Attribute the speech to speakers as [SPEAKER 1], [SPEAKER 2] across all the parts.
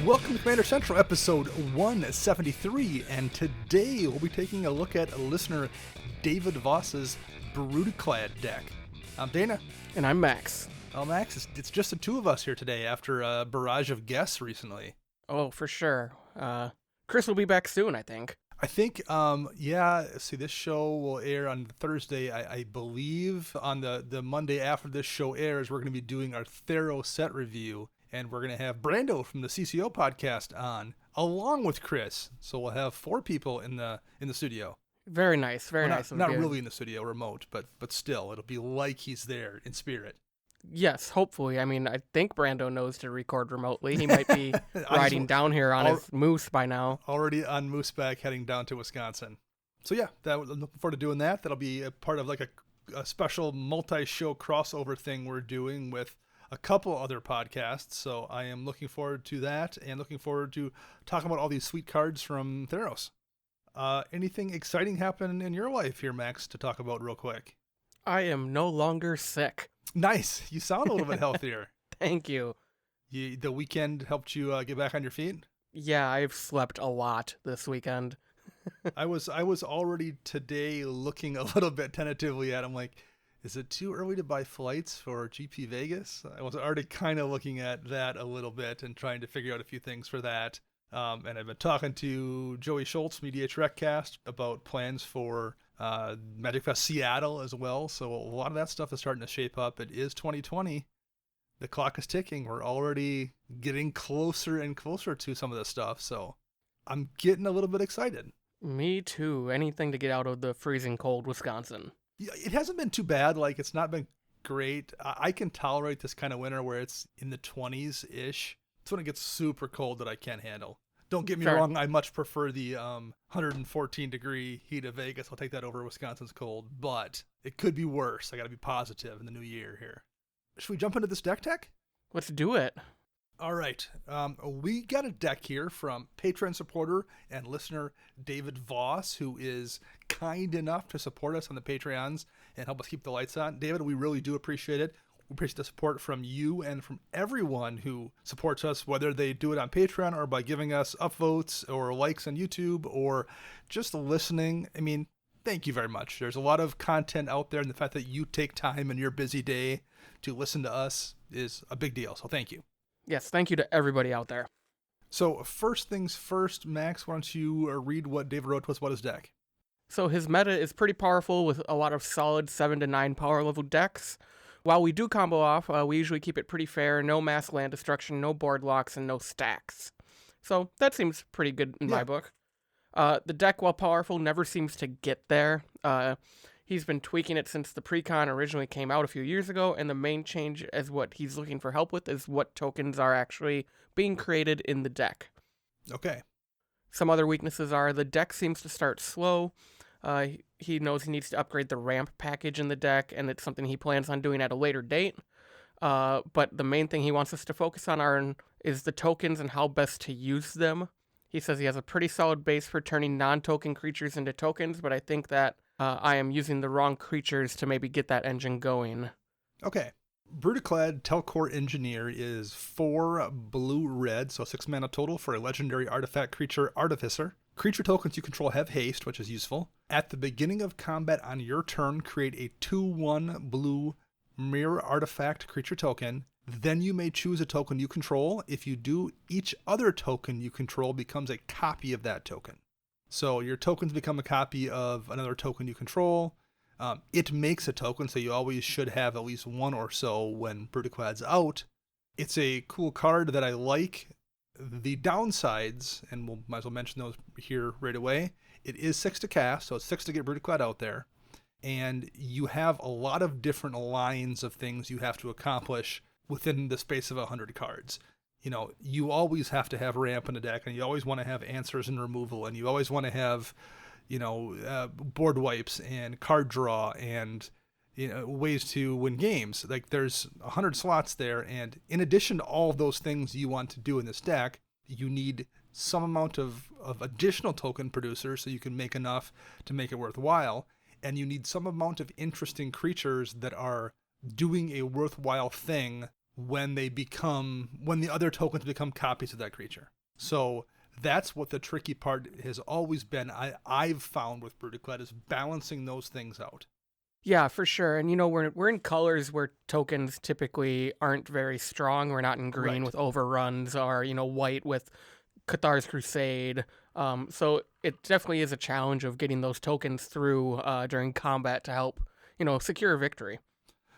[SPEAKER 1] Welcome to Commander Central, episode 173, and today we'll be taking a look at listener David Voss's Brudiclad deck. I'm Dana.
[SPEAKER 2] And I'm Max.
[SPEAKER 1] Oh, Max, it's just the two of us here today after a barrage of guests recently.
[SPEAKER 2] Oh, for sure. Chris will be back soon, I think.
[SPEAKER 1] This show will air on Thursday. I believe on the Monday after this show airs, we're going to be doing our Thero set review. And we're going to have Brando from the CCO podcast on, along with Chris. So we'll have 4 people in the studio.
[SPEAKER 2] Very nice, very nice.
[SPEAKER 1] Not really in the studio, remote, but still, it'll be like he's there in spirit.
[SPEAKER 2] Yes, hopefully. I mean, I think Brando knows to record remotely. He might be riding down here on his moose by now.
[SPEAKER 1] Already on mooseback, heading down to Wisconsin. So yeah, I'm looking forward to doing that. That'll be a part of like a special multi-show crossover thing we're doing with a couple other podcasts, so I am looking forward to that and looking forward to talking about all these sweet cards from Theros. Anything exciting happen in your life here, Max, to talk about real quick?
[SPEAKER 2] I am no longer sick.
[SPEAKER 1] Nice. You sound a little bit healthier.
[SPEAKER 2] Thank you.
[SPEAKER 1] The weekend helped you get back on your feet?
[SPEAKER 2] Yeah, I've slept a lot this weekend.
[SPEAKER 1] I was already today looking a little bit tentatively at him like, is it too early to buy flights for GP Vegas? I was already kind of looking at that a little bit and trying to figure out a few things for that. And I've been talking to Joey Schultz, Mediator Recast, about plans for Magic Fest Seattle as well. So a lot of that stuff is starting to shape up. It is 2020. The clock is ticking. We're already getting closer and closer to some of this stuff. So I'm getting a little bit excited.
[SPEAKER 2] Me too. Anything to get out of the freezing cold Wisconsin.
[SPEAKER 1] It hasn't been too bad. Like, it's not been great. I can tolerate this kind of winter where it's in the 20s-ish. It's when it gets super cold that I can't handle. Don't get me wrong. I much prefer the 114-degree heat of Vegas. I'll take that over Wisconsin's cold. But it could be worse. I got to be positive in the new year here. Should we jump into this deck tech?
[SPEAKER 2] Let's do it.
[SPEAKER 1] All right. We got a deck here from Patreon supporter and listener David Voss, who is kind enough to support us on the Patreons and help us keep the lights on. David, we really do appreciate it. We appreciate the support from you and from everyone who supports us, whether they do it on Patreon or by giving us upvotes or likes on YouTube or just listening. I mean, thank you very much. There's a lot of content out there, and the fact that you take time in your busy day to listen to us is a big deal. So thank you.
[SPEAKER 2] Yes, thank you to everybody out there.
[SPEAKER 1] So first things first, Max, why don't you read what David wrote to us about his deck?
[SPEAKER 2] So his meta is pretty powerful with a lot of solid 7 to 9 power level decks. While we do combo off, we usually keep it pretty fair. No mass land destruction, no board locks, and no stacks. So that seems pretty good in my book. The deck, while powerful, never seems to get there. He's been tweaking it since the precon originally came out a few years ago, and the main change as what he's looking for help with is what tokens are actually being created in the deck.
[SPEAKER 1] Okay.
[SPEAKER 2] Some other weaknesses are the deck seems to start slow. He knows he needs to upgrade the ramp package in the deck, and it's something he plans on doing at a later date. But the main thing he wants us to focus on is the tokens and how best to use them. He says he has a pretty solid base for turning non-token creatures into tokens, but I think that I am using the wrong creatures to maybe get that engine going.
[SPEAKER 1] Okay. Brudiclad Telchor Engineer is 4 blue-red, so 6 mana total for a legendary artifact creature Artificer. Creature tokens you control have haste, which is useful. At the beginning of combat on your turn, create a 2/1 blue mirror artifact creature token. Then you may choose a token you control. If you do, each other token you control becomes a copy of that token. So your tokens become a copy of another token you control. It makes a token, so you always should have at least one or so when Brudiclad's out. It's a cool card that I like. The downsides, and we'll might as well mention those here right away, it is 6 to cast, so it's 6 to get Brudiclad out there. And you have a lot of different lines of things you have to accomplish within the space of 100 cards. You know, you always have to have ramp in the deck, and you always want to have answers and removal, and you always want to have, board wipes and card draw and, ways to win games. Like, there's 100 slots there, and in addition to all of those things you want to do in this deck, you need some amount of additional token producers so you can make enough to make it worthwhile, and you need some amount of interesting creatures that are doing a worthwhile thing when the other tokens become copies of that creature. So that's what the tricky part has always been. I've found with Brudiclad is balancing those things out.
[SPEAKER 2] Yeah, for sure. And we're in colors where tokens typically aren't very strong. We're not in green with overruns, or white with Cathar's Crusade. So it definitely is a challenge of getting those tokens through during combat to help secure a victory.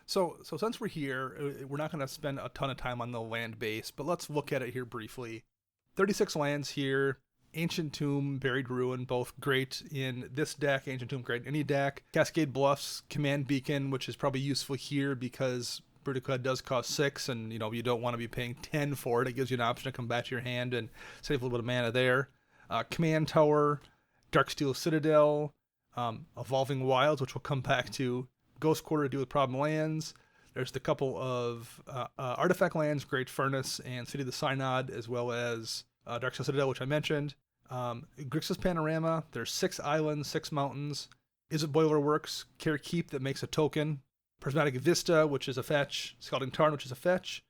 [SPEAKER 1] So since we're here, we're not going to spend a ton of time on the land base, but let's look at it here briefly. 36 lands here. Ancient Tomb, Buried Ruin, both great in this deck. Ancient Tomb, great in any deck. Cascade Bluffs, Command Beacon, which is probably useful here because Brudiclad does cost 6, and you don't want to be paying 10 for it. It gives you an option to come back to your hand and save a little bit of mana there. Command Tower, Darksteel Citadel, Evolving Wilds, which we'll come back to. Ghost Quarter to deal with problem lands. There's the couple of artifact lands, Great Furnace and City of the Synod, as well as Darksteel Citadel, which I mentioned. Grixis Panorama, there's 6 islands, 6 mountains. Is It Boilerworks, Care Keep that makes a token. Prismatic Vista, which is a fetch. Scalding Tarn, which is a fetch.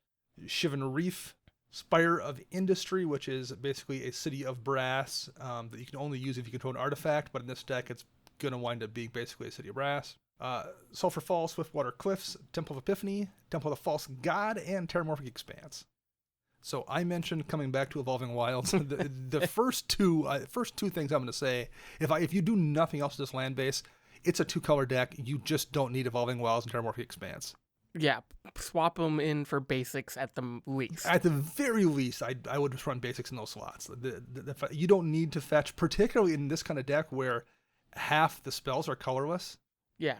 [SPEAKER 1] Shivan Reef, Spire of Industry, which is basically a city of brass that you can only use if you control an artifact, but in this deck it's going to wind up being basically a city of brass. Sulphur Falls, Swiftwater Cliffs, Temple of Epiphany, Temple of the False God, and Terramorphic Expanse. So I mentioned coming back to Evolving Wilds. The first two things I'm going to say, if you do nothing else with this land base, it's a 2-color deck. You just don't need Evolving Wilds and Terramorphic Expanse.
[SPEAKER 2] Yeah, swap them in for basics at the least.
[SPEAKER 1] At the very least, I would just run basics in those slots. You don't need to fetch, particularly in this kind of deck where half the spells are colorless.
[SPEAKER 2] Yeah.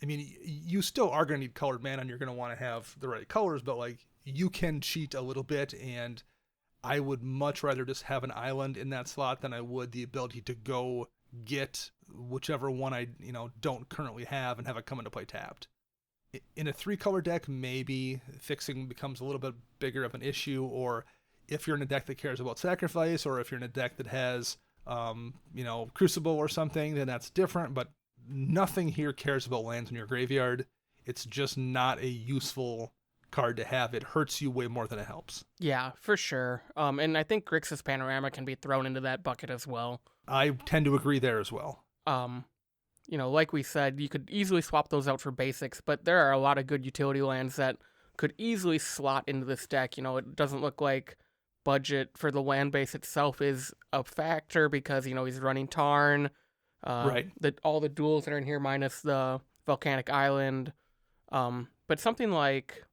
[SPEAKER 1] I mean, you still are going to need colored mana, and you're going to want to have the right colors, but you can cheat a little bit, and I would much rather just have an island in that slot than I would the ability to go get whichever one I don't currently have and have it come into play tapped. In a 3-color deck, maybe fixing becomes a little bit bigger of an issue, or if you're in a deck that cares about sacrifice, or if you're in a deck that has Crucible or something, then that's different, but nothing here cares about lands in your graveyard. It's just not a useful card to have. It hurts you way more than it helps.
[SPEAKER 2] Yeah, for sure. And I think Grixis Panorama can be thrown into that bucket as well.
[SPEAKER 1] I tend to agree there as well.
[SPEAKER 2] Like we said, you could easily swap those out for basics, but there are a lot of good utility lands that could easily slot into this deck. It doesn't look like budget for the land base itself is a factor because, he's running Tarn.
[SPEAKER 1] Right.
[SPEAKER 2] All the duels that are in here minus the Volcanic Island. But something like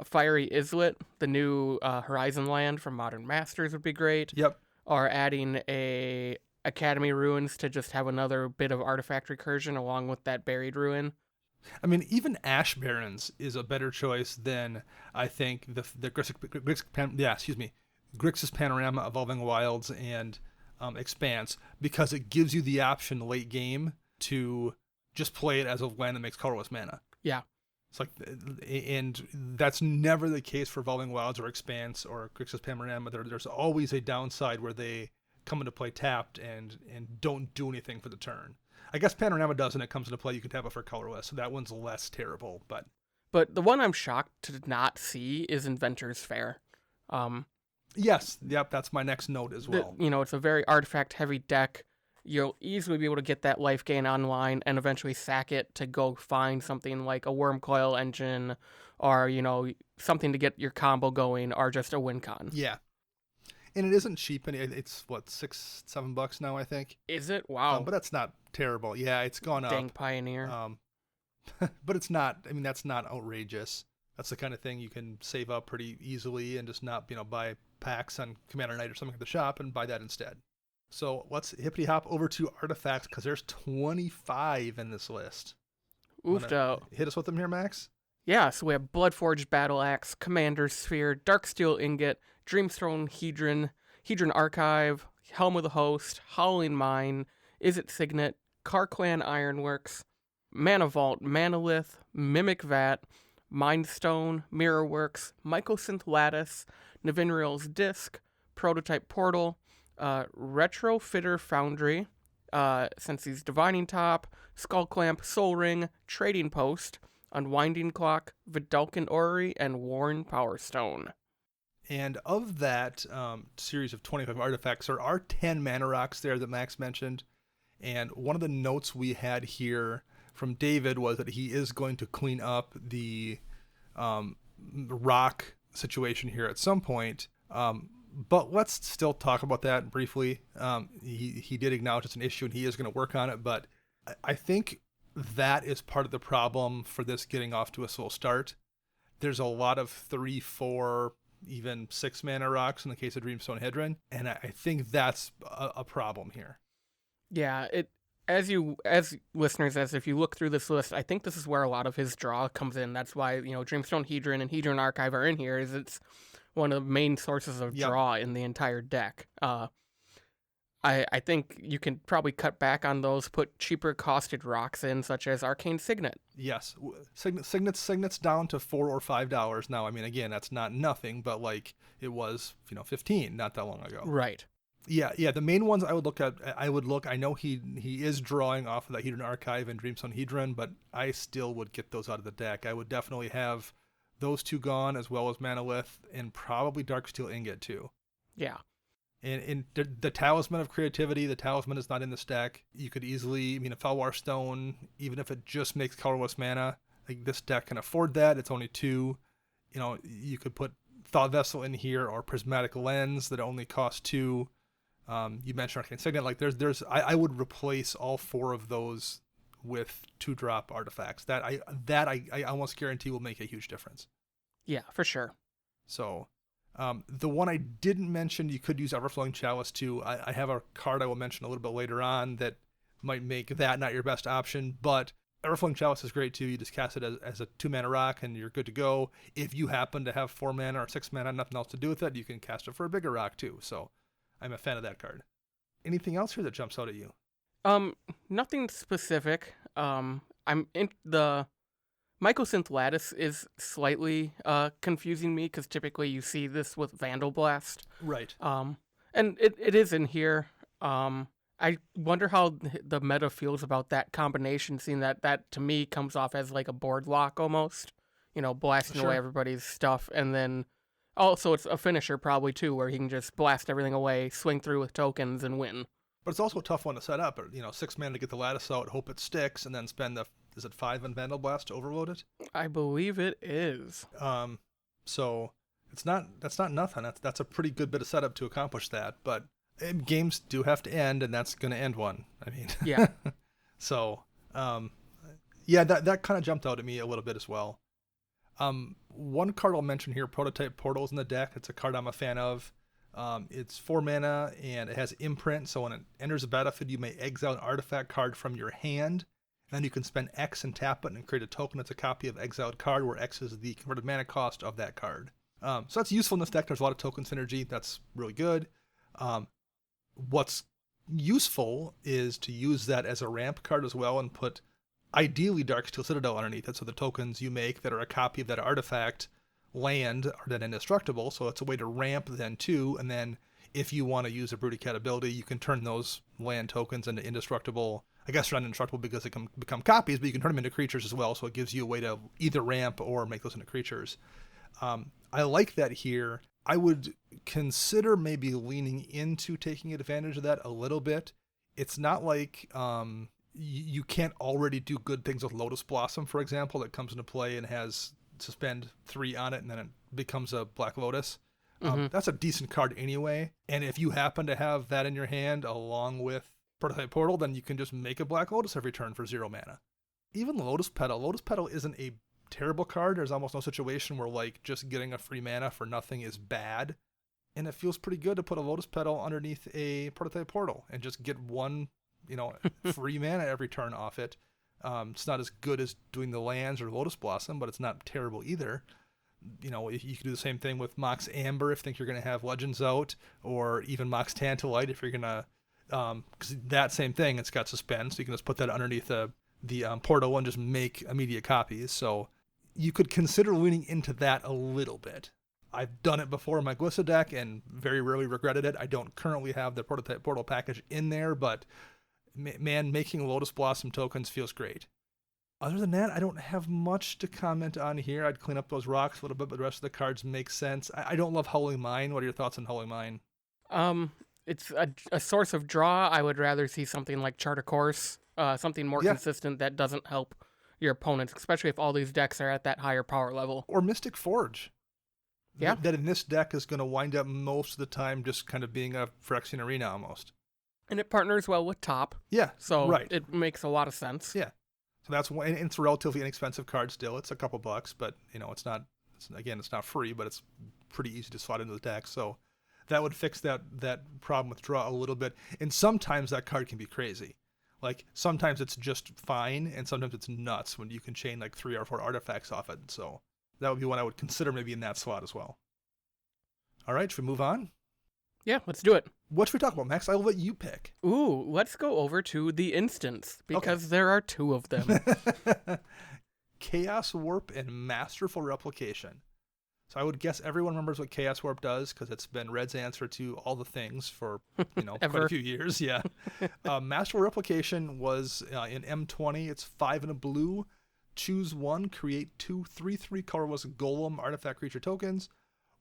[SPEAKER 2] Fiery Islet, the new Horizon land from Modern Masters would be great.
[SPEAKER 1] Yep.
[SPEAKER 2] Or adding a Academy Ruins to just have another bit of artifact recursion along with that Buried Ruin.
[SPEAKER 1] I mean, even Ash Barrens is a better choice than, I think, the Grixis Panorama, Evolving Wilds, and Expanse, because it gives you the option late game to just play it as a land that makes colorless mana.
[SPEAKER 2] Yeah.
[SPEAKER 1] It's and that's never the case for Evolving Wilds or Expanse or Grixis Panorama. There's always a downside where they come into play tapped and don't do anything for the turn. I guess Panorama does, and it comes into play. You can tap it for colorless, so that one's less terrible. But
[SPEAKER 2] the one I'm shocked to not see is Inventor's Fair.
[SPEAKER 1] Yes, yep, that's my next note as well.
[SPEAKER 2] It's a very artifact-heavy deck. You'll easily be able to get that life gain online and eventually sack it to go find something like a Wormcoil Engine or, something to get your combo going or just a win con.
[SPEAKER 1] Yeah. And it isn't cheap. It's, $6-7 now, I think.
[SPEAKER 2] Is it? Wow.
[SPEAKER 1] But that's not terrible. Yeah, it's gone up.
[SPEAKER 2] Dang Pioneer.
[SPEAKER 1] But it's not, that's not outrageous. That's the kind of thing you can save up pretty easily and just not, buy packs on Commander Night or something at the shop and buy that instead. So let's hippity hop over to artifacts because there's 25 in this list.
[SPEAKER 2] Oofed out.
[SPEAKER 1] Hit us with them here, Max?
[SPEAKER 2] Yeah, so we have Bloodforged Battle Axe, Commander's Sphere, Darksteel Ingot, Dreamstone Hedron, Hedron Archive, Helm of the Host, Howling Mine, Izzet Signet, Karklan Ironworks, Mana Vault, Manalith, Mimic Vat, Mindstone, Mirrorworks, Mycosynth Lattice, Navinriel's Disc, Prototype Portal, Retrofitter Foundry, since he's Divining Top, Skull Clamp, Soul Ring, Trading Post, Unwinding Clock, Vidalcan Orrery, and Worn Power Stone.
[SPEAKER 1] And of that series of 25 artifacts, there are 10 mana rocks there that Max mentioned. And one of the notes we had here from David was that he is going to clean up the rock situation here at some point. But let's still talk about that briefly. He did acknowledge it's an issue and he is going to work on it. But I think that is part of the problem for this getting off to a slow start. There's a lot of 3, 4, even 6 mana rocks in the case of Dreamstone Hedron. And I think that's a problem here.
[SPEAKER 2] Yeah, as listeners, as if you look through this list, I think this is where a lot of his draw comes in. That's why, Dreamstone Hedron and Hedron Archive are in here, is it's one of the main sources of draw in the entire deck. I think you can probably cut back on those, put cheaper costed rocks in, such as Arcane Signet.
[SPEAKER 1] Yes, Signet's down to $4 or $5 now. I mean, again, that's not nothing, but like it was, 15 not that long ago.
[SPEAKER 2] Right.
[SPEAKER 1] Yeah. The main ones I would look at, I know he is drawing off of that Hedron Archive and Dreamstone Hedron, but I still would get those out of the deck. I would definitely have those two gone, as well as Manolith, and probably Darksteel Ingot too.
[SPEAKER 2] Yeah.
[SPEAKER 1] And the Talisman of Creativity, the Talisman is not in this deck. You could easily, a Felwar Stone, even if it just makes colorless mana, like this deck can afford that. It's only 2. You could put Thought Vessel in here or Prismatic Lens that only cost 2. You mentioned Arcane Signet. Like I would replace all 4 of those with 2-drop artifacts. That I almost guarantee will make a huge difference.
[SPEAKER 2] Yeah, for sure.
[SPEAKER 1] So. The one I didn't mention, you could use Everflowing Chalice too. I have a card I will mention a little bit later on that might make that not your best option, but Everflowing Chalice is great too. You just cast it as a 2-mana rock and you're good to go. If you happen to have 4 mana or 6 mana, nothing else to do with it, you can cast it for a bigger rock too. So I'm a fan of that card. Anything else here that jumps out at you?
[SPEAKER 2] Nothing specific. I'm in the Mycosynth Lattice is slightly confusing me because typically you see this with Vandal Blast.
[SPEAKER 1] Right.
[SPEAKER 2] And it is in here. I wonder how the meta feels about that combination, seeing that to me comes off as like a board lock almost. Blasting away everybody's stuff. And then also it's a finisher probably too, where he can just blast everything away, swing through with tokens, and win.
[SPEAKER 1] But it's also a tough one to set up. 6 mana to get the Lattice out, hope it sticks, and then spend is it 5 on Vandal Blast to overload it?
[SPEAKER 2] I believe it is.
[SPEAKER 1] So that's not nothing. That's a pretty good bit of setup to accomplish that. But games do have to end, and that's going to end one. I mean,
[SPEAKER 2] yeah.
[SPEAKER 1] So, that kind of jumped out at me a little bit as well. One card I'll mention here, Prototype Portals in the deck. It's a card I'm a fan of. It's 4 mana, and it has imprint. So when it enters the battlefield, you may exile an artifact card from your hand. Then you can spend X and tap it and create a token that's a copy of exiled card, where X is the converted mana cost of that card. So that's useful in this deck. There's a lot of token synergy. That's really good. What's useful is to use that as a ramp card as well and put, ideally, Darksteel Citadel underneath it, so the tokens you make that are a copy of that artifact land are then indestructible. So it's a way to ramp then too, and then if you want to use a Brudiclad ability, you can turn those land tokens into indestructible. I guess they're not indestructible because they can become copies, but you can turn them into creatures as well, so it gives you a way to either ramp or make those into creatures. I like that here. I would consider maybe leaning into taking advantage of that a little bit. It's not like you can't already do good things with Lotus Blossom, for example, that comes into play and has to spend 3 on it, and then it becomes a Black Lotus. That's a decent card anyway, and if you happen to have that in your hand along with Prototype Portal, then you can just make a Black Lotus every turn for 0 mana. Even Lotus Petal isn't a terrible card. There's almost no situation where like just getting a free mana for nothing is bad, and it feels pretty good to put a Lotus Petal underneath a Prototype Portal and just get 1 free mana every turn off it. It's not as good as doing the lands or Lotus Blossom, but it's not terrible either. You could do the same thing with Mox Amber if you think you're going to have Legends out, or even Mox Tantalite if you're going to, because that same thing, it's got Suspend, so you can just put that underneath the portal and just make immediate copies. So you could consider leaning into that a little bit. I've done it before in my Glissa deck and very rarely regretted it. I don't currently have the Prototype Portal package in there, but man, making Lotus Blossom tokens feels great. Other than that, I don't have much to comment on here. I'd clean up those rocks a little bit, but the rest of the cards make sense. I don't love Howling Mine. What are your thoughts on Howling Mine?
[SPEAKER 2] Um, it's a source of draw. I would rather see something like Chart a Course, something more
[SPEAKER 1] Yeah,
[SPEAKER 2] consistent that doesn't help your opponents, especially if all these decks are at that higher power level.
[SPEAKER 1] or Mystic Forge.
[SPEAKER 2] Yeah.
[SPEAKER 1] That in this deck is going to wind up most of the time just kind of being a Phyrexian Arena almost.
[SPEAKER 2] And it partners well with Top,
[SPEAKER 1] Yeah,
[SPEAKER 2] so
[SPEAKER 1] right.
[SPEAKER 2] it makes a lot of sense.
[SPEAKER 1] Yeah. So that's one, and it's a relatively inexpensive card still. It's a couple bucks, but it's not. It's not free, but it's pretty easy to slot into the deck. So that would fix that problem with draw a little bit. And sometimes that card can be crazy. Like sometimes it's just fine, and sometimes it's nuts when you can chain like 3 or 4 artifacts off it. So that would be one I would consider maybe in that slot as well. All right, should we move on?
[SPEAKER 2] Yeah, let's do it.
[SPEAKER 1] What should we talk about, Max? I'll let you pick.
[SPEAKER 2] Ooh, let's go over to the instants, because there are 2 of them.
[SPEAKER 1] Chaos Warp and Masterful Replication. So I would guess everyone remembers what Chaos Warp does because it's been Red's answer to all the things for quite a few years. Yeah. Masterful Replication was in M20. It's 5 and a blue. Choose 1, create 2 3/3 colorless golem artifact creature tokens,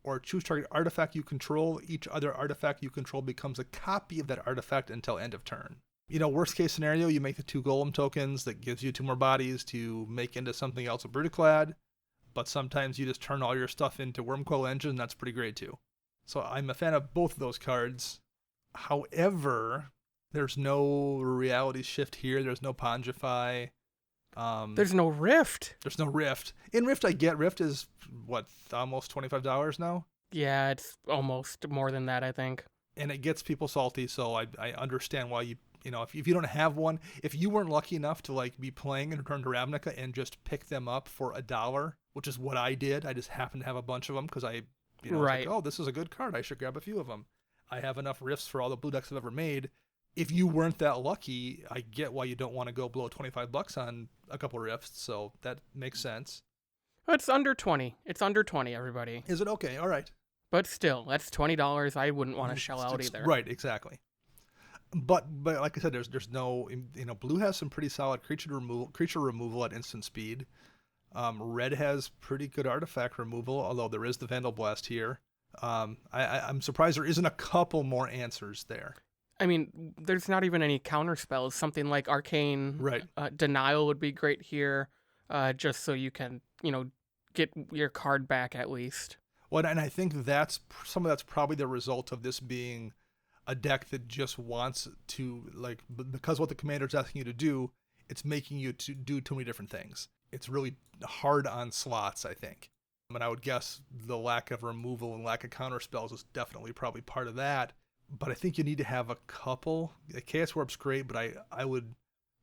[SPEAKER 1] or choose target artifact you control. Each other artifact you control becomes a copy of that artifact until end of turn. Worst case scenario, you make the 2 golem tokens that gives you 2 more bodies to make into something else with Brudiclad, but sometimes you just turn all your stuff into Wormcoil Engine, and that's pretty great too. So I'm a fan of both of those cards. However, there's no reality shift here. There's no Pongify.
[SPEAKER 2] There's no Rift.
[SPEAKER 1] There's no Rift. In Rift, I get Rift is, almost $25 now?
[SPEAKER 2] Yeah, it's almost more than that, I think.
[SPEAKER 1] And it gets people salty, so I understand why if you don't have one, if you weren't lucky enough to be playing and Return to Ravnica and just pick them up for $1, which is what I did. I just happened to have a bunch of them because I was like, oh, this is a good card. I should grab a few of them. I have enough Rifts for all the blue decks I've ever made. If you weren't that lucky, I get why you don't want to go below $25 on a couple Rifts, so that makes sense.
[SPEAKER 2] It's under 20. It's under 20, everybody.
[SPEAKER 1] Is it? Okay, all right.
[SPEAKER 2] But still, that's $20 I wouldn't want to shell out either.
[SPEAKER 1] Right, exactly. But like I said, there's no, blue has some pretty solid creature removal at instant speed. Red has pretty good artifact removal, although there is the Vandal Blast here. I'm surprised there isn't a couple more answers there.
[SPEAKER 2] I mean, there's not even any counter spells. Something like Arcane Denial would be great here, just so you can, get your card back at least.
[SPEAKER 1] Well, and I think some of that's probably the result of this being a deck that just wants to, because what the commander's asking you to do, it's making you to do too many different things. It's really hard on slots, I think. And I would guess the lack of removal and lack of counter spells is definitely probably part of that. But I think you need to have a couple. Chaos Warp's great, but I would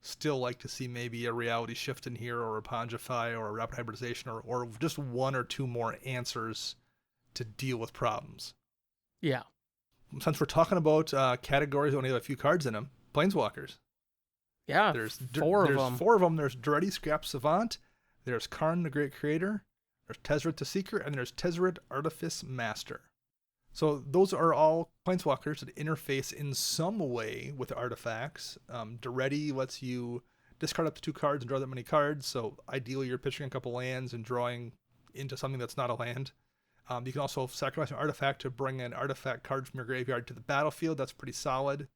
[SPEAKER 1] still like to see maybe a reality shift in here, or a Pongify, or a rapid hybridization, or just 1 or 2 more answers to deal with problems.
[SPEAKER 2] Yeah.
[SPEAKER 1] Since we're talking about categories that only have a few cards in them, Planeswalkers.
[SPEAKER 2] Yeah,
[SPEAKER 1] there's
[SPEAKER 2] 4 of them.
[SPEAKER 1] There's 4 of them. There's Daretti Scrap Savant, there's Karn the Great Creator, there's Tezzeret the Seeker, and there's Tezzeret Artifice Master. So those are all Planeswalkers that interface in some way with artifacts. Daretti lets you discard up to 2 cards and draw that many cards, so ideally you're pitching a couple lands and drawing into something that's not a land. You can also sacrifice an artifact to bring an artifact card from your graveyard to the battlefield. That's pretty solid.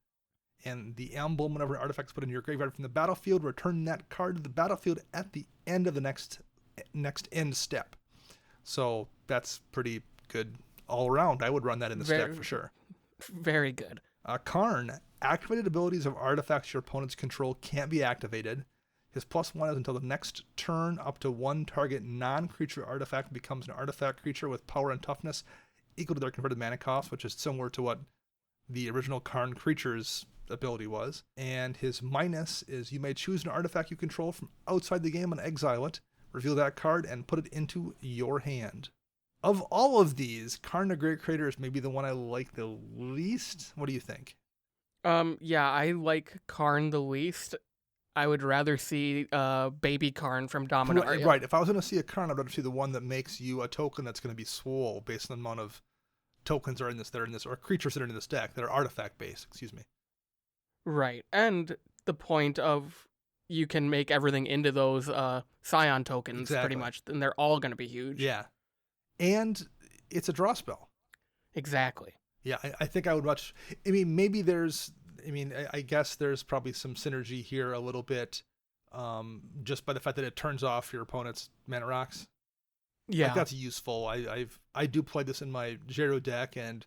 [SPEAKER 1] And the emblem, whenever an artifact is put in your graveyard from the battlefield, return that card to the battlefield at the end of the next end step. So that's pretty good all around. I would run that in this deck for sure.
[SPEAKER 2] Very good.
[SPEAKER 1] Karn, activated abilities of artifacts your opponents control can't be activated. His +1 is until the next turn. Up to 1 target non-creature artifact becomes an artifact creature with power and toughness equal to their converted mana cost, which is similar to what the original Karn creature's ability was. And his minus is you may choose an artifact you control from outside the game and exile it, reveal that card, and put it into your hand. Of all of these, Karn the Great Creator is maybe the one I like the least. What do you think?
[SPEAKER 2] Yeah, I like Karn the least. I would rather see Baby Karn from Dominaria.
[SPEAKER 1] Right. If I was going to see a Karn, I'd rather see the one that makes you a token that's going to be swole based on the amount of tokens that are in this, or creatures that are in this deck that are artifact based. Excuse me.
[SPEAKER 2] Right, and the point of you can make everything into those Scion tokens pretty
[SPEAKER 1] Exactly.
[SPEAKER 2] much, and they're all going to be huge.
[SPEAKER 1] Yeah. And it's a draw spell.
[SPEAKER 2] Exactly.
[SPEAKER 1] Yeah, I think I would much. I mean, maybe there's. I mean, I guess there's probably some synergy here a little bit, just by the fact that it turns off your opponent's mana rocks.
[SPEAKER 2] Yeah.
[SPEAKER 1] Like, that's useful. I do play this in my Zero deck, and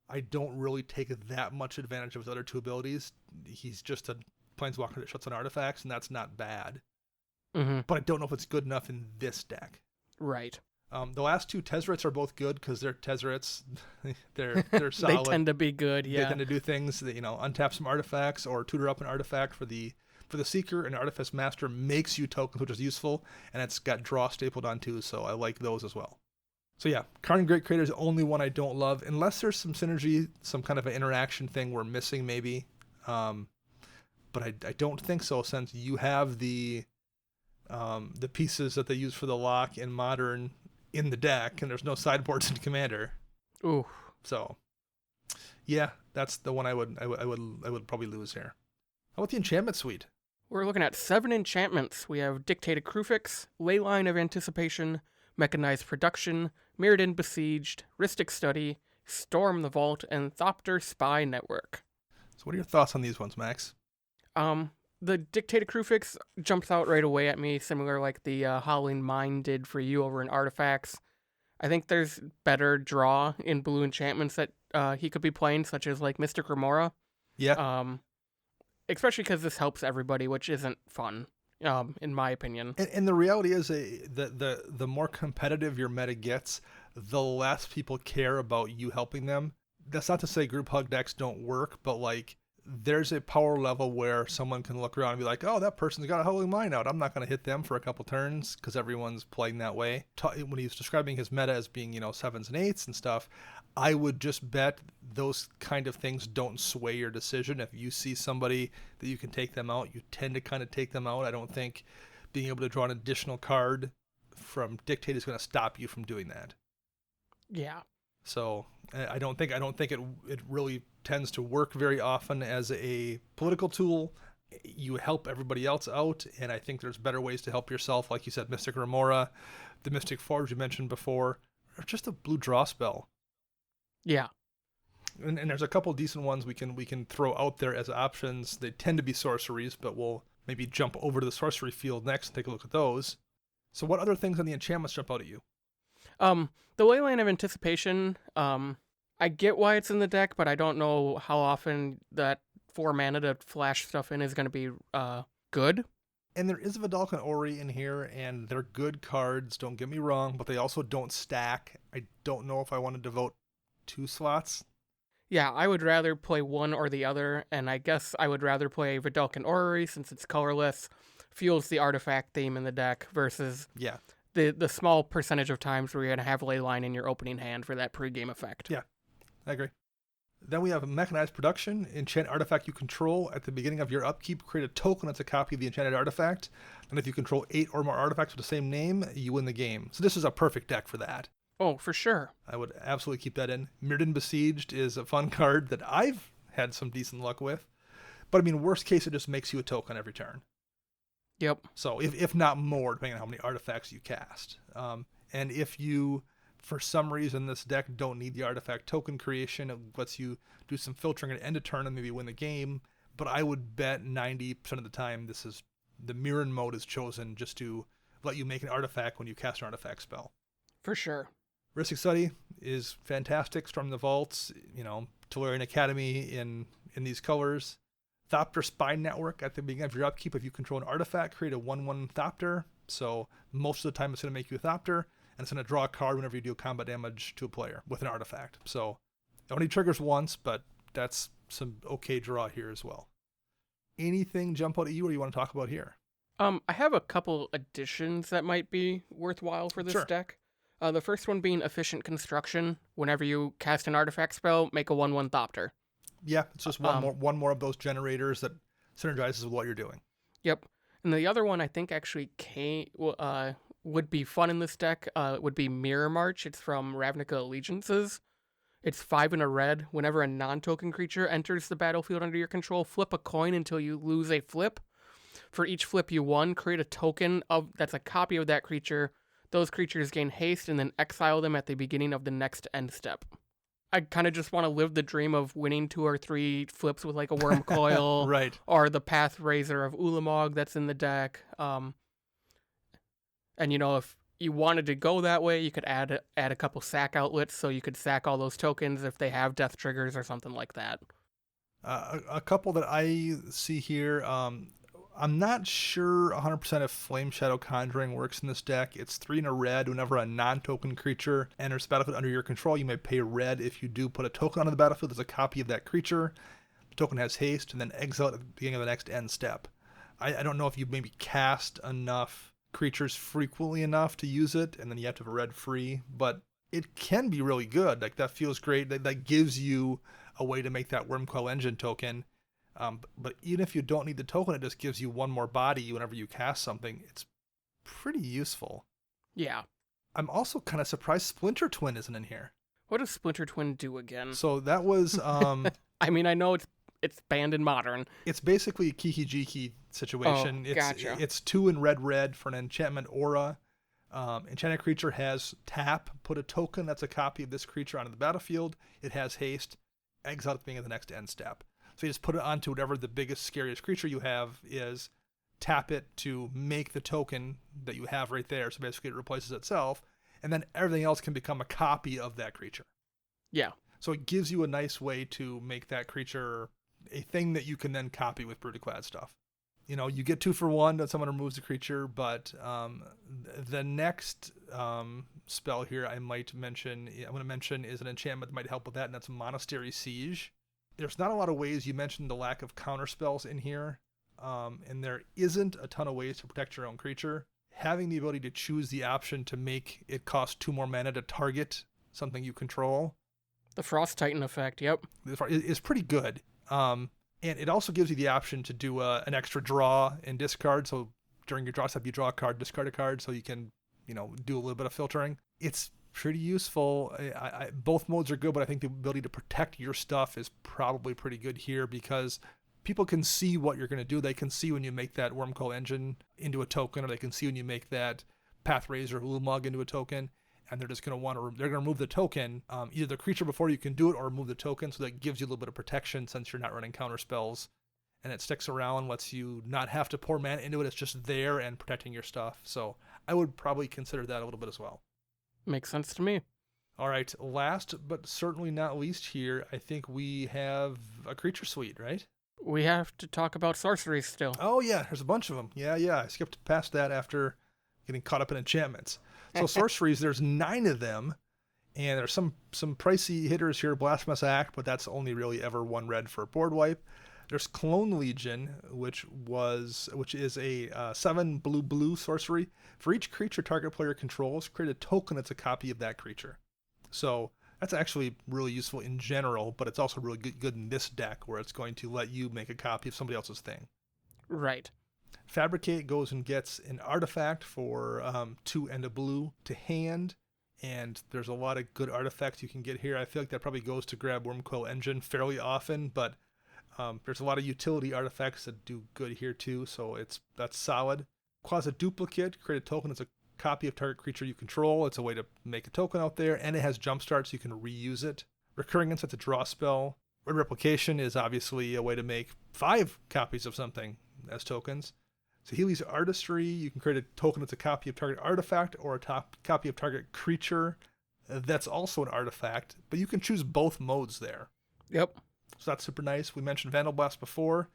[SPEAKER 1] I don't really take that much advantage of his other two abilities. He's just a Planeswalker that shuts on artifacts, and that's not bad.
[SPEAKER 2] Mm-hmm.
[SPEAKER 1] But I don't know if it's good enough in this deck.
[SPEAKER 2] Right.
[SPEAKER 1] The last two Tezzerets are both good because they're Tezzerets. they're solid.
[SPEAKER 2] They tend to be good, yeah.
[SPEAKER 1] They tend to do things that, untap some artifacts or tutor up an artifact for the Seeker, and Artifice Master makes you tokens, which is useful, and it's got draw stapled on too, so I like those as well. So yeah, Karn Great Creator is the only one I don't love, unless there's some synergy, some kind of an interaction thing we're missing maybe. But I don't think so, since you have the pieces that they use for the lock in Modern in the deck, and there's no sideboards in Commander.
[SPEAKER 2] Ooh.
[SPEAKER 1] So, yeah, that's the one I would probably lose here. How about the Enchantment Suite?
[SPEAKER 2] We're looking at 7 enchantments. We have Dictated Crufix, Leyline of Anticipation, Mechanized Production, Mirrodin Besieged, Rhystic Study, Storm the Vault, and Thopter Spy Network.
[SPEAKER 1] So what are your thoughts on these ones, Max?
[SPEAKER 2] The Dictated Crufix jumps out right away at me, similar like the Howling Mine did for you over in Artifacts. I think there's better draw in blue enchantments that he could be playing, such as like Mystic Remora.
[SPEAKER 1] Yeah.
[SPEAKER 2] Especially because this helps everybody, which isn't fun, in my opinion.
[SPEAKER 1] And the reality is, the more competitive your meta gets, the less people care about you helping them. That's not to say group hug decks don't work, but like, there's a power level where someone can look around and be like, oh, that person's got a Howling Mine out. I'm not going to hit them for a couple turns because everyone's playing that way. When he's describing his meta as being, 7s and 8s and stuff, I would just bet those kind of things don't sway your decision. If you see somebody that you can take them out, you tend to kind of take them out. I don't think being able to draw an additional card from Dictate is going to stop you from doing that.
[SPEAKER 2] Yeah.
[SPEAKER 1] So I don't think it really tends to work very often as a political tool. You help everybody else out, and I think there's better ways to help yourself. Like you said, Mystic Remora, the Mystic Forge you mentioned before, or just a blue draw spell.
[SPEAKER 2] Yeah.
[SPEAKER 1] And there's a couple decent ones we can throw out there as options. They tend to be sorceries, but we'll maybe jump over to the sorcery field next and take a look at those. So what other things on the enchantments jump out at you?
[SPEAKER 2] The Leyline of Anticipation, I get why it's in the deck, but I don't know how often that 4 mana to flash stuff in is going to be good.
[SPEAKER 1] And there is a Vidalcan Ori in here, and they're good cards, don't get me wrong, but they also don't stack. I don't know if I want to devote 2 slots.
[SPEAKER 2] Yeah, I would rather play one or the other, and I guess I would rather play Vidalcan Ori since it's colorless, fuels the artifact theme in the deck, versus the small percentage of times where you're going to have Leyline in your opening hand for that pregame effect.
[SPEAKER 1] Yeah, I agree. Then we have Mechanized Production. Enchant artifact you control. At the beginning of your upkeep, create a token that's a copy of the enchanted artifact. And if you control 8 or more artifacts with the same name, you win the game. So this is a perfect deck for that.
[SPEAKER 2] Oh, for sure.
[SPEAKER 1] I would absolutely keep that in. Mirrodin Besieged is a fun card that I've had some decent luck with. But I mean, worst case, it just makes you a token every turn.
[SPEAKER 2] Yep.
[SPEAKER 1] So if not more, depending on how many artifacts you cast. And if you, for some reason, this deck don't need the artifact token creation, it lets you do some filtering at end of turn and maybe win the game. But I would bet 90% of the time this is the Mirren mode is chosen just to let you make an artifact when you cast an artifact spell.
[SPEAKER 2] For sure.
[SPEAKER 1] Rhystic Study is fantastic. Storm the Vaults, Telchor Academy in these colors. Thopter Spy Network, at the beginning of your upkeep, if you control an artifact, create a 1/1 Thopter. So most of the time it's going to make you a Thopter, and it's going to draw a card whenever you do combat damage to a player with an artifact. So it only triggers once, but that's some okay draw here as well. Anything jump out at you or you want to talk about here?
[SPEAKER 2] I have a couple additions that might be worthwhile for this deck. The first one being Efficient Construction. Whenever you cast an artifact spell, make a 1/1 Thopter.
[SPEAKER 1] Yeah, it's just one more of those generators that synergizes with what you're doing.
[SPEAKER 2] Yep. And the other one I think actually would be fun in this deck would be Mirror March. It's from Ravnica Allegiances. It's 5 and a red. Whenever a non-token creature enters the battlefield under your control, flip a coin until you lose a flip. For each flip you won, create a token that's a copy of that creature. Those creatures gain haste, and then exile them at the beginning of the next end step. I kind of just want to live the dream of winning 2 or 3 flips with like a Worm Coil,
[SPEAKER 1] Right.
[SPEAKER 2] or the Path Razor of Ulamog that's in the deck. And if you wanted to go that way, you could add a couple sack outlets, so you could sack all those tokens if they have death triggers or something like that.
[SPEAKER 1] A couple that I see here, I'm not sure 100% if Flame Shadow Conjuring works in this deck. It's 3 and a red. Whenever a non-token creature enters the battlefield under your control, you may pay red. If you do put a token onto the battlefield, there's a copy of that creature. The token has haste, and then exile it at the beginning of the next end step. I don't know if you maybe cast enough creatures frequently enough to use it, and then you have to have a red free, but it can be really good. Like, that feels great. That gives you a way to make that Wormcoil Engine token. But even if you don't need the token, it just gives you one more body whenever you cast something. It's pretty useful.
[SPEAKER 2] Yeah.
[SPEAKER 1] I'm also kind of surprised Splinter Twin isn't in here.
[SPEAKER 2] What does Splinter Twin do again?
[SPEAKER 1] So that was...
[SPEAKER 2] I mean, I know it's banned in Modern.
[SPEAKER 1] It's basically a Kiki Jiki situation.
[SPEAKER 2] Oh, gotcha.
[SPEAKER 1] It's 2 in red for an enchantment aura. Enchanted creature has tap, put a token that's a copy of this creature onto the battlefield. It has haste, exile at the beginning of the next end step. So you just put it onto whatever the biggest, scariest creature you have is, tap it to make the token that you have right there. So basically it replaces itself, and then everything else can become a copy of that creature.
[SPEAKER 2] Yeah.
[SPEAKER 1] So it gives you a nice way to make that creature a thing that you can then copy with Brudiclad stuff. You get 2 for 1 when someone removes the creature, but the next spell here I'm going to mention is an enchantment that might help with that, and that's Monastery Siege. There's not a lot of ways. You mentioned the lack of counter spells in here, and there isn't a ton of ways to protect your own creature. Having the ability to choose the option to make it cost 2 more mana to target something you control.
[SPEAKER 2] The Frost Titan effect, yep.
[SPEAKER 1] Is pretty good. And it also gives you the option to do an extra draw and discard. So during your draw step, you draw a card, discard a card, so you can, do a little bit of filtering. It's pretty useful. Both modes are good, but I think the ability to protect your stuff is probably pretty good here because people can see what you're going to do. They can see when you make that Wormcoil Engine into a token, or they can see when you make that Path Razor Ulamog into a token, and they're just going to they're going to remove the token, either the creature before you can do it, or remove the token, so that gives you a little bit of protection since you're not running counter spells, and it sticks around, lets you not have to pour mana into it. It's just there and protecting your stuff. So I would probably consider that a little bit as well.
[SPEAKER 2] Makes sense to me.
[SPEAKER 1] All right, last but certainly not least here, I think we have a creature suite, right?
[SPEAKER 2] We have to talk about sorcery still.
[SPEAKER 1] Oh yeah, there's a bunch of them. Yeah, I skipped past that after getting caught up in enchantments. So sorceries, there's 9 of them, and there's some pricey hitters here. Blasphemous Act, but that's only really ever 1 red for a board wipe. There's Clone Legion, which is a 7 blue sorcery. For each creature target player controls, create a token that's a copy of that creature. So that's actually really useful in general, but it's also really good in this deck where it's going to let you make a copy of somebody else's thing.
[SPEAKER 2] Right.
[SPEAKER 1] Fabricate goes and gets an artifact for 2 and a blue to hand, and there's a lot of good artifacts you can get here. I feel like that probably goes to grab Wormcoil Engine fairly often, but there's a lot of utility artifacts that do good here too, so that's solid. Quasi-Duplicate, create a token that's a copy of target creature you control. It's a way to make a token out there, and it has Jumpstart, so you can reuse it. Recurring Insight's a draw spell. Red Replication is obviously a way to make 5 copies of something as tokens. Sahili's Artistry, you can create a token that's a copy of target artifact or a copy of target creature. That's also an artifact, but you can choose both modes there.
[SPEAKER 2] Yep.
[SPEAKER 1] So that's super nice. We mentioned Vandal Blast before.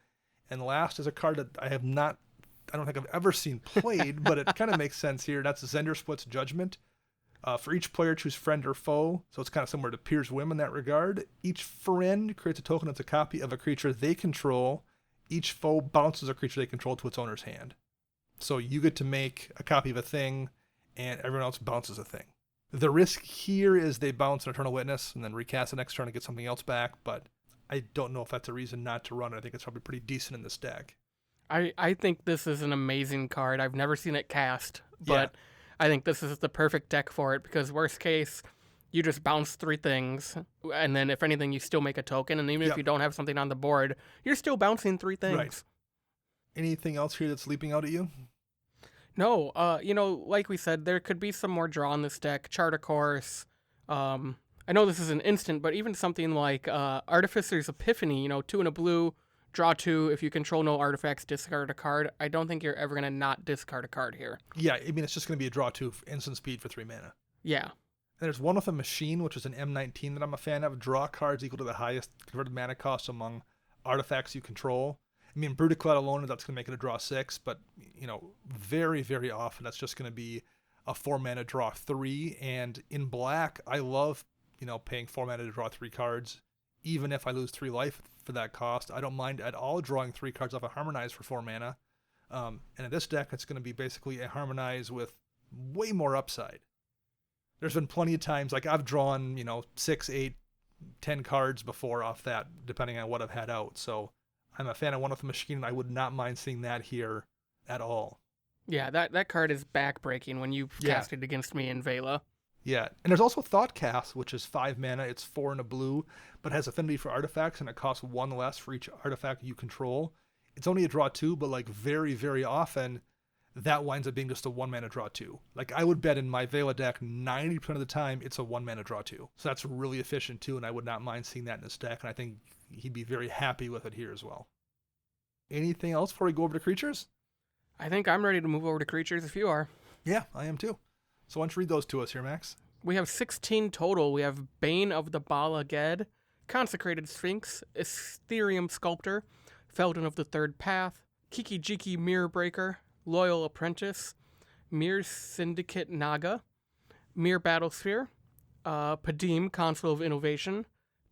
[SPEAKER 1] And last is a card that I don't think I've ever seen played, but it kind of makes sense here. That's Zendersplit's Judgment. For each player, choose friend or foe. So it's kind of similar to Pier's Whim in that regard. Each friend creates a token that's a copy of a creature they control. Each foe bounces a creature they control to its owner's hand. So you get to make a copy of a thing, and everyone else bounces a thing. The risk here is they bounce an Eternal Witness and then recast the next turn and get something else back, but I don't know if that's a reason not to run it. I think it's probably pretty decent in this deck.
[SPEAKER 2] I think this is an amazing card. I've never seen it cast, but
[SPEAKER 1] Yeah.
[SPEAKER 2] I think this is the perfect deck for it because worst case, you just bounce 3 things, and then if anything, you still make a token, and even if you don't have something on the board, you're still bouncing 3 things.
[SPEAKER 1] Right. Anything else here that's leaping out at you?
[SPEAKER 2] No, like we said, there could be some more draw in this deck. Chart a Course. I know this is an instant, but even something like Artificer's Epiphany, 2 and a blue, draw 2. If you control no artifacts, discard a card. I don't think you're ever going to not discard a card here.
[SPEAKER 1] Yeah, I mean, it's just going to be a draw 2 instant speed for 3 mana.
[SPEAKER 2] Yeah.
[SPEAKER 1] And there's one with a machine, which is an M19 that I'm a fan of. Draw cards equal to the highest converted mana cost among artifacts you control. I mean, Brudiclad alone, that's going to make it a draw 6, but, very, very often that's just going to be a 4 mana draw 3. And in black, I love, paying 4 mana to draw 3 cards. Even if I lose 3 life for that cost, I don't mind at all drawing 3 cards off a Harmonize for 4 mana. And in this deck, it's going to be basically a Harmonize with way more upside. There's been plenty of times, like I've drawn, 6, 8, 10 cards before off that, depending on what I've had out. So I'm a fan of one with a machine, and I would not mind seeing that here at all.
[SPEAKER 2] Yeah, that card is backbreaking when you cast it against me in Vela.
[SPEAKER 1] Yeah, and there's also Thoughtcast, which is 5 mana. It's 4 and a blue, but has affinity for artifacts, and it costs 1 less for each artifact you control. It's only a draw 2, but like very, very often, that winds up being just a 1 mana draw 2. Like I would bet in my Vela deck, 90% of the time, it's a 1 mana draw 2. So that's really efficient too, and I would not mind seeing that in this deck, and I think he'd be very happy with it here as well. Anything else before we go over to creatures?
[SPEAKER 2] I think I'm ready to move over to creatures if you are.
[SPEAKER 1] Yeah, I am too. So why don't you read those to us here, Max?
[SPEAKER 2] We have 16 total. We have Bane of the Bala Ged, Consecrated Sphinx, Ethereum Sculptor, Felden of the Third Path, Kiki Jiki Mirror Breaker, Loyal Apprentice, Mir Syndicate Naga, Mir Battlesphere, Padim, Consul of Innovation,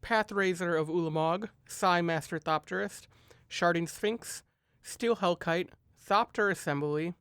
[SPEAKER 2] Pathraiser of Ulamog, Psy Master Thopterist, Sharding Sphinx, Steel Hellkite, Thopter Assembly,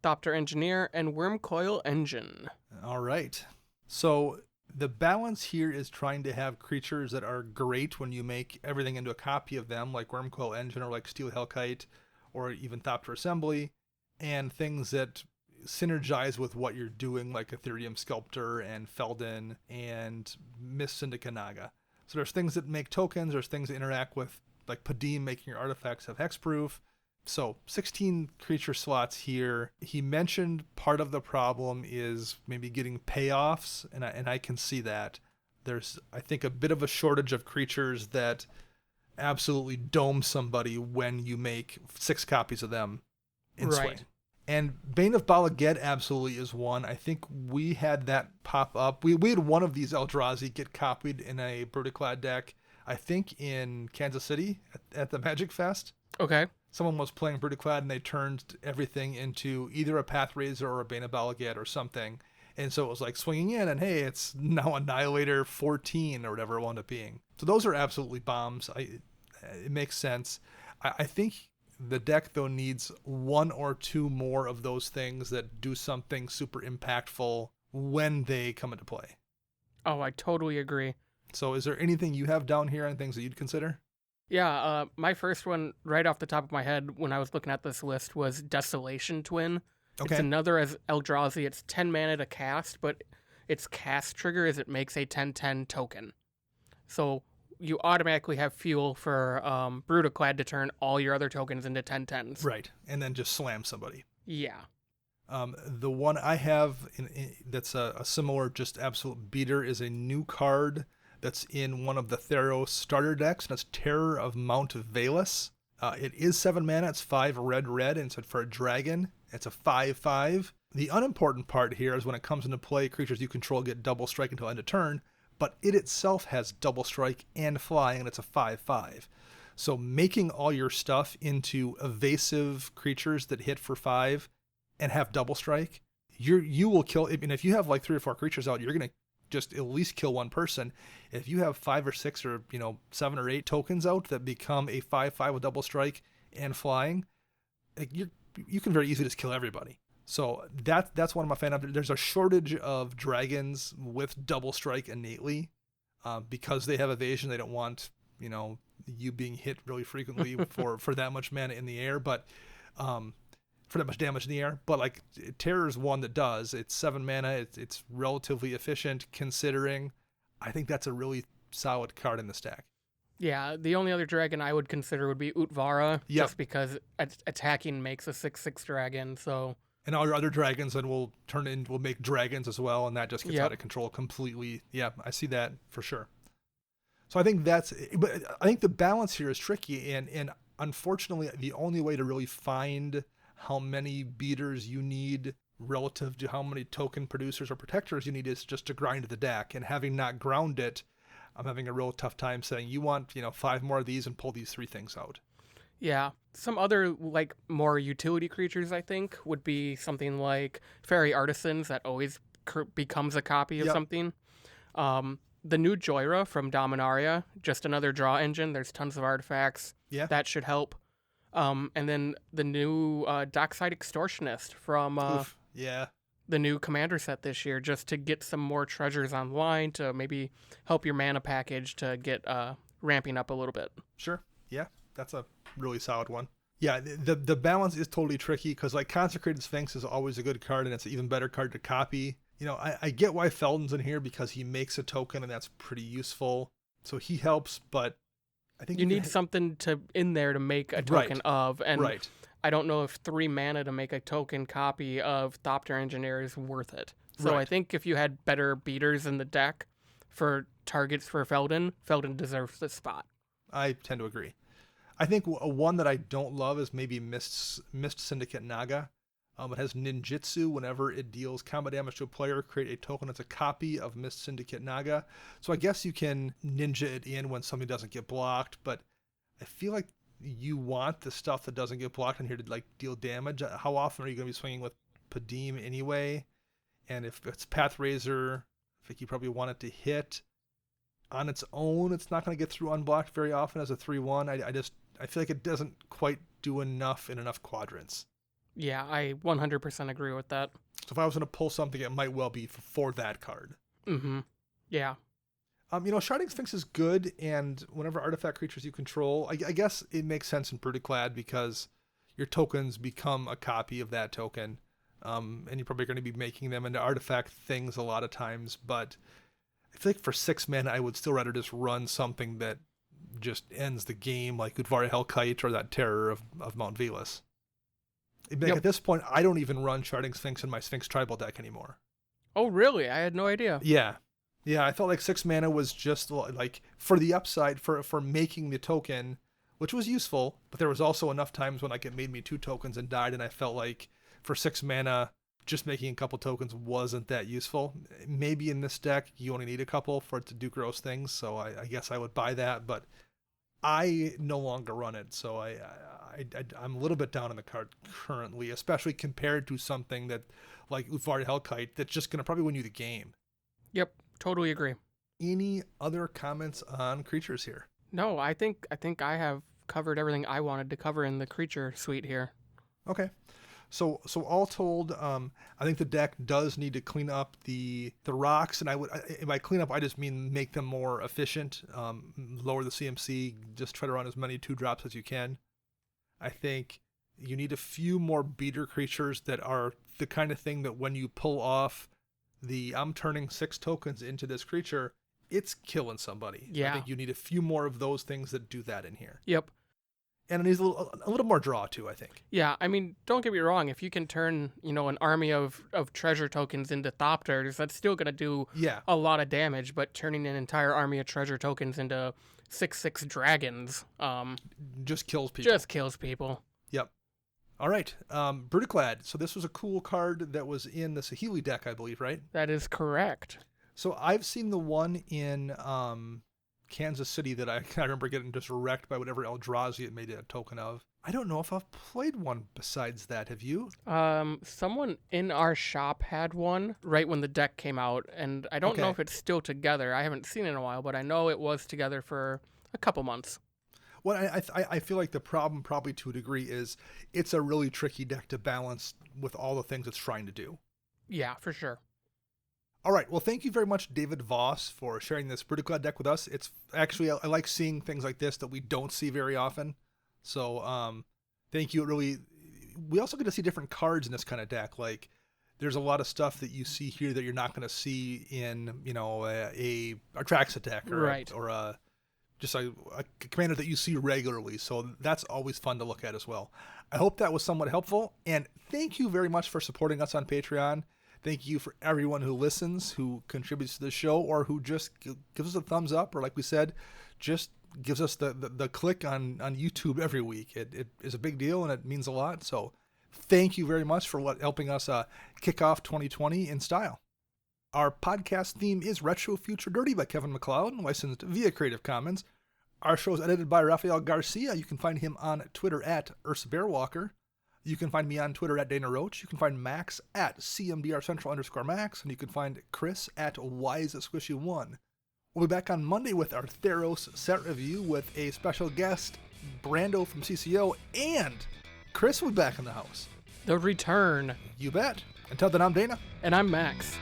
[SPEAKER 2] Thopter Engineer, and Wormcoil Engine.
[SPEAKER 1] All right. So the balance here is trying to have creatures that are great when you make everything into a copy of them, like Wormcoil Engine or like Steel Hellkite or even Thopter Assembly, and things that synergize with what you're doing, like Ethereum Sculptor and Felden and Miss Syndicate Naga. So there's things that make tokens, there's things that interact with, like Padim making your artifacts have hexproof. So 16 creature slots here. He mentioned part of the problem is maybe getting payoffs, and I can see that. There's, I think, a bit of a shortage of creatures that absolutely dome somebody when you make 6 copies of them in swing. And Bane of Bala Ged absolutely is one. I think we had that pop up. We had one of these Eldrazi get copied in a Brudiclad deck, I think in Kansas City at the Magic Fest.
[SPEAKER 2] Okay.
[SPEAKER 1] Someone was playing Brudiclad and they turned everything into either a Pathraiser or a Bane of Bala Ged or something. And so it was like swinging in and hey, it's now Annihilator 14 or whatever it wound up being. So those are absolutely bombs. It makes sense. I think the deck, though, needs 1 or 2 more of those things that do something super impactful when they come into play.
[SPEAKER 2] Oh, I totally agree.
[SPEAKER 1] So is there anything you have down here and things that you'd consider?
[SPEAKER 2] Yeah, my first one right off the top of my head when I was looking at this list was Desolation Twin. Okay. It's another as Eldrazi. It's 10 mana to cast, but its cast trigger is it makes a 10/10 token. So you automatically have fuel for Brudiclad to turn all your other tokens into 10/10s.
[SPEAKER 1] Right, and then just slam somebody.
[SPEAKER 2] Yeah.
[SPEAKER 1] The one I have that's a similar just absolute beater is a new card that's in one of the Theros starter decks, and it's Terror of Mount Valus. It is 7 mana, it's 5 red, and it's for a dragon. It's a 5/5. The unimportant part here is when it comes into play, creatures you control get double strike until end of turn, but it itself has double strike and flying, and it's a 5/5. So making all your stuff into evasive creatures that hit for 5 and have double strike, you will kill. I mean, if you have like 3 or 4 creatures out, you're going to just at least kill one person. If you have 5 or 6 or 7 or 8 tokens out that become a 5/5 with double strike and flying, you can very easily just kill everybody. So that's one of my fan. There's a shortage of dragons with double strike innately because they have evasion. They don't want you being hit really frequently for that much mana in the air, but for that much damage in the air. But like Terror is one that does. It's 7 mana. It's relatively efficient considering. I think that's a really solid card in the stack.
[SPEAKER 2] Yeah, the only other dragon I would consider would be Utvara,
[SPEAKER 1] Yep.
[SPEAKER 2] just because attacking makes a 6/6 dragon. So
[SPEAKER 1] And all your other dragons then will will make dragons as well, and that just gets
[SPEAKER 2] Yep.
[SPEAKER 1] out of control completely. Yeah, I see that for sure. So I think but I think the balance here is tricky, and unfortunately, the only way to really find how many beaters you need relative to how many token producers or protectors you need is just to grind the deck. And having not ground it, I'm having a real tough time saying you want 5 more of these and pull these 3 things out.
[SPEAKER 2] yeah, some other like more utility creatures I think would be something like Fairy Artisans that always becomes a copy of
[SPEAKER 1] Yep.
[SPEAKER 2] something. The new Joyra from Dominaria, just another draw engine. There's tons of artifacts.
[SPEAKER 1] Yeah.
[SPEAKER 2] That should help. And then the new Dockside Extortionist from
[SPEAKER 1] Oof. Yeah.
[SPEAKER 2] the new commander set this year, just to get some more treasures online to maybe help your mana package to get ramping up a little bit.
[SPEAKER 1] Sure. Yeah, that's a really solid one. Yeah, the balance is totally tricky because like Consecrated Sphinx is always a good card and it's an even better card to copy. I get why Felden's in here because he makes a token and that's pretty useful. So he helps, but I think
[SPEAKER 2] you need something in there to make a token of, and
[SPEAKER 1] right.
[SPEAKER 2] I don't know if 3 mana to make a token copy of Thopter Engineer is worth it. So
[SPEAKER 1] Right.
[SPEAKER 2] I think if you had better beaters in the deck for targets for Felden deserves the spot.
[SPEAKER 1] I tend to agree. I think one that I don't love is maybe Mist Syndicate Naga. It has ninjutsu. Whenever it deals combat damage to a player, create a token that's a copy of Mist Syndicate Naga. So I guess you can ninja it in when something doesn't get blocked, but I feel like you want the stuff that doesn't get blocked in here to like deal damage. How often are you going to be swinging with Padim anyway? And if it's Pathrazor, I think you probably want it to hit. On its own, it's not going to get through unblocked very often as a 3/1. I feel like it doesn't quite do enough in enough quadrants.
[SPEAKER 2] Yeah, I 100% agree with that.
[SPEAKER 1] So if I was going to pull something, it might well be for that card.
[SPEAKER 2] Mm-hmm. Yeah.
[SPEAKER 1] Sharding Sphinx is good, and whenever artifact creatures you control, I guess it makes sense in Brudiclad because your tokens become a copy of that token, and you're probably going to be making them into artifact things a lot of times, but I feel like for 6 mana, I would still rather just run something that just ends the game, like Udvari Hellkite or that Terror of Mount Velas. At this point, I don't even run Sharding Sphinx in my Sphinx Tribal deck anymore.
[SPEAKER 2] Oh, really? I had no idea.
[SPEAKER 1] Yeah. I felt like 6 mana was just like for the upside for making the token, which was useful, but there was also enough times when like it made me 2 tokens and died, and I felt like for 6 mana, just making a couple tokens wasn't that useful. Maybe in this deck, you only need a couple for it to do gross things, so I guess I would buy that, but I no longer run it, so I'm a little bit down on the card currently, especially compared to something that like Udvari Hellkite that's just going to probably win you the game.
[SPEAKER 2] Yep, totally agree.
[SPEAKER 1] Any other comments on creatures here?
[SPEAKER 2] No, I think I have covered everything I wanted to cover in the creature suite here.
[SPEAKER 1] Okay. So all told, I think the deck does need to clean up the rocks, and by clean up, I just mean make them more efficient, lower the CMC, just try to run as many 2-drops as you can. I think you need a few more beater creatures that are the kind of thing that when you pull off I'm turning 6 tokens into this creature, it's killing somebody.
[SPEAKER 2] Yeah.
[SPEAKER 1] I think you need a few more of those things that do that in here.
[SPEAKER 2] Yep.
[SPEAKER 1] And it needs a little more draw too, I think.
[SPEAKER 2] Yeah, I mean, don't get me wrong. If you can turn, an army of treasure tokens into Thopters, that's still going to do a lot of damage, but turning an entire army of treasure tokens into 6/6 dragons
[SPEAKER 1] just kills people. Yep. All right. Brudiclad. So this was a cool card that was in the Saheeli deck, I believe, right?
[SPEAKER 2] That is correct.
[SPEAKER 1] So I've seen the one in Kansas City that I remember getting just wrecked by whatever Eldrazi it made it a token of. I don't know if I've played one besides that. Have you?
[SPEAKER 2] Someone in our shop had one right when the deck came out, and I don't know if it's still together. I haven't seen it in a while, but I know it was together for a couple months.
[SPEAKER 1] Well, I feel like the problem, probably to a degree, is it's a really tricky deck to balance with all the things it's trying to do.
[SPEAKER 2] Yeah, for sure.
[SPEAKER 1] All right. Well, thank you very much, David Voss, for sharing this Brudiclad deck with us. It's actually, I like seeing things like this that we don't see very often. So thank you. We also get to see different cards in this kind of deck. Like there's a lot of stuff that you see here that you're not going to see in, a Traxa deck or a just a commander that you see regularly. So that's always fun to look at as well. I hope that was somewhat helpful. And thank you very much for supporting us on Patreon. Thank you for everyone who listens, who contributes to the show, or who just gives us a thumbs up, or like we said, just gives us the click on YouTube every week. It is a big deal and it means a lot. So thank you very much for helping us kick off 2020 in style. Our podcast theme is Retro Future Dirty by Kevin MacLeod, licensed via Creative Commons. Our show is edited by Rafael Garcia. You can find him on Twitter at UrsBearWalker. You can find me on Twitter at Dana Roach. You can find Max at CMDRCentral_Max. And you can find Chris at WiseSquishy1. We'll be back on Monday with our Theros set review with a special guest, Brando from CCO, and Chris will be back in the house.
[SPEAKER 2] The return.
[SPEAKER 1] You bet. Until then, I'm Dana.
[SPEAKER 2] And I'm Max.